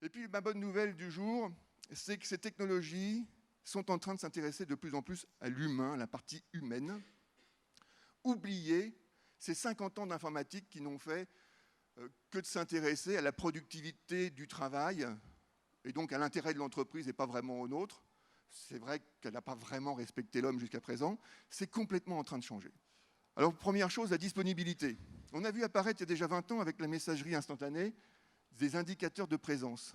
Et puis, ma bonne nouvelle du jour, c'est que ces technologies sont en train de s'intéresser de plus en plus à l'humain, à la partie humaine. Oubliez ces 50 ans d'informatique qui n'ont fait que de s'intéresser à la productivité du travail, et donc à l'intérêt de l'entreprise et pas vraiment au nôtre. C'est vrai qu'elle n'a pas vraiment respecté l'homme jusqu'à présent. C'est complètement en train de changer. Alors, première chose, la disponibilité. On a vu apparaître il y a déjà 20 ans avec la messagerie instantanée des indicateurs de présence.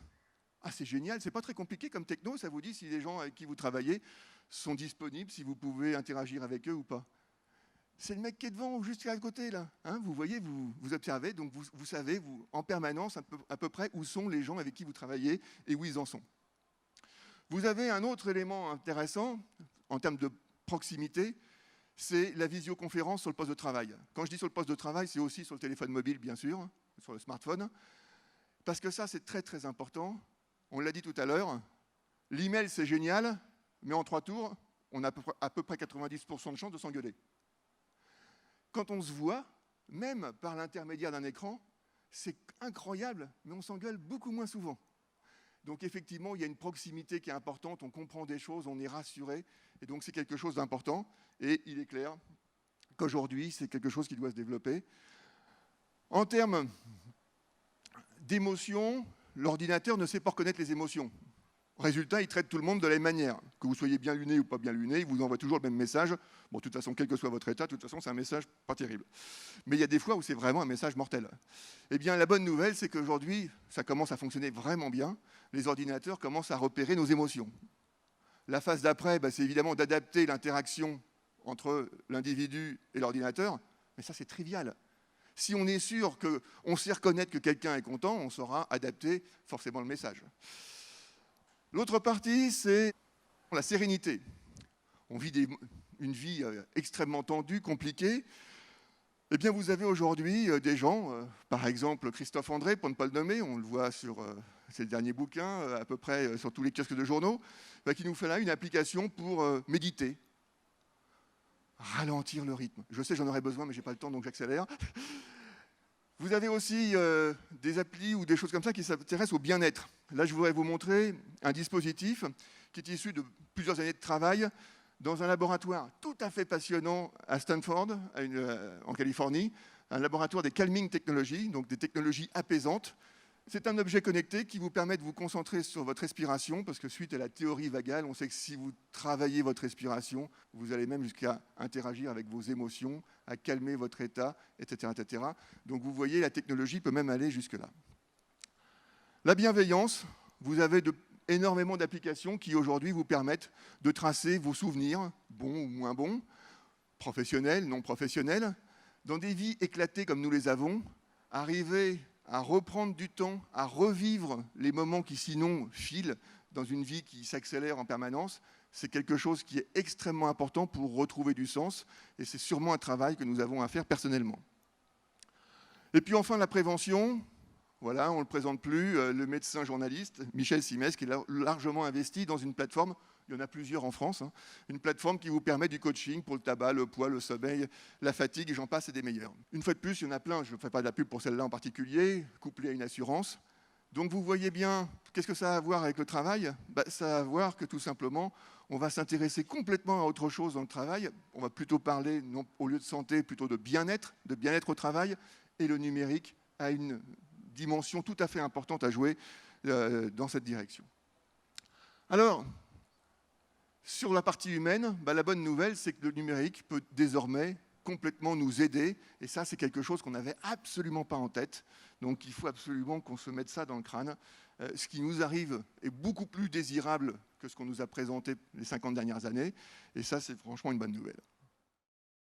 Ah, c'est génial, c'est pas très compliqué comme techno, ça vous dit si les gens avec qui vous travaillez sont disponibles, si vous pouvez interagir avec eux ou pas. C'est le mec qui est devant, juste à côté, là. Hein, vous voyez, vous observez, donc vous savez en permanence à peu près où sont les gens avec qui vous travaillez et où ils en sont. Vous avez un autre élément intéressant, en termes de proximité, c'est la visioconférence sur le poste de travail. Quand je dis sur le poste de travail, c'est aussi sur le téléphone mobile, bien sûr, sur le smartphone, parce que ça, c'est très, très important. On l'a dit tout à l'heure, l'email, c'est génial, mais en 3 tours, on a à peu près 90% de chances de s'engueuler. Quand on se voit, même par l'intermédiaire d'un écran, c'est incroyable, mais on s'engueule beaucoup moins souvent. Donc effectivement, il y a une proximité qui est importante, on comprend des choses, on est rassuré, et donc c'est quelque chose d'important. Et il est clair qu'aujourd'hui, c'est quelque chose qui doit se développer. En termes d'émotions, l'ordinateur ne sait pas reconnaître les émotions. Résultat, il traite tout le monde de la même manière. Que vous soyez bien luné ou pas bien luné, il vous envoie toujours le même message. Bon, de toute façon, quel que soit votre état, de toute façon, c'est un message pas terrible. Mais il y a des fois où c'est vraiment un message mortel. Eh bien, la bonne nouvelle, c'est qu'aujourd'hui, ça commence à fonctionner vraiment bien. Les ordinateurs commencent à repérer nos émotions. La phase d'après, c'est évidemment d'adapter l'interaction entre l'individu et l'ordinateur. Mais ça, c'est trivial. Si on est sûr qu'on sait reconnaître que quelqu'un est content, on saura adapter forcément le message. L'autre partie, c'est la sérénité. On vit une vie extrêmement tendue, compliquée. Eh bien, vous avez aujourd'hui des gens, par exemple Christophe André, pour ne pas le nommer, on le voit sur ses derniers bouquins, à peu près sur tous les kiosques de journaux, qui nous fait là une application pour méditer, ralentir le rythme. Je sais, j'en aurais besoin, mais je n'ai pas le temps, donc j'accélère. Vous avez aussi des applis ou des choses comme ça qui s'intéressent au bien-être. Là, je voudrais vous montrer un dispositif qui est issu de plusieurs années de travail dans un laboratoire tout à fait passionnant à Stanford, en Californie, un laboratoire des calming technologies, donc des technologies apaisantes. C'est un objet connecté qui vous permet de vous concentrer sur votre respiration, parce que suite à la théorie vagale, on sait que si vous travaillez votre respiration, vous allez même jusqu'à interagir avec vos émotions, à calmer votre état, etc., etc. Donc vous voyez, la technologie peut même aller jusque-là. La bienveillance, vous avez énormément d'applications qui aujourd'hui vous permettent de tracer vos souvenirs, bons ou moins bons, professionnels, non professionnels, dans des vies éclatées comme nous les avons, arriver à reprendre du temps, à revivre les moments qui sinon filent dans une vie qui s'accélère en permanence, c'est quelque chose qui est extrêmement important pour retrouver du sens, et c'est sûrement un travail que nous avons à faire personnellement. Et puis enfin, la prévention. Voilà, on ne le présente plus, le médecin journaliste Michel Simès, qui est largement investi dans une plateforme, il y en a plusieurs en France, une plateforme qui vous permet du coaching pour le tabac, le poids, le sommeil, la fatigue, et j'en passe, et des meilleurs. Une fois de plus, il y en a plein, je ne fais pas de la pub pour celle-là en particulier, couplée à une assurance. Donc vous voyez bien, qu'est-ce que ça a à voir avec le travail? Ça a à voir que tout simplement, on va s'intéresser complètement à autre chose dans le travail. On va plutôt parler, non, au lieu de santé, plutôt de bien-être au travail, et le numérique a une dimension tout à fait importante à jouer dans cette direction. Alors, sur la partie humaine, la bonne nouvelle, c'est que le numérique peut désormais complètement nous aider, et ça, c'est quelque chose qu'on n'avait absolument pas en tête, donc il faut absolument qu'on se mette ça dans le crâne. Ce qui nous arrive est beaucoup plus désirable que ce qu'on nous a présenté les 50 dernières années, et ça, c'est franchement une bonne nouvelle.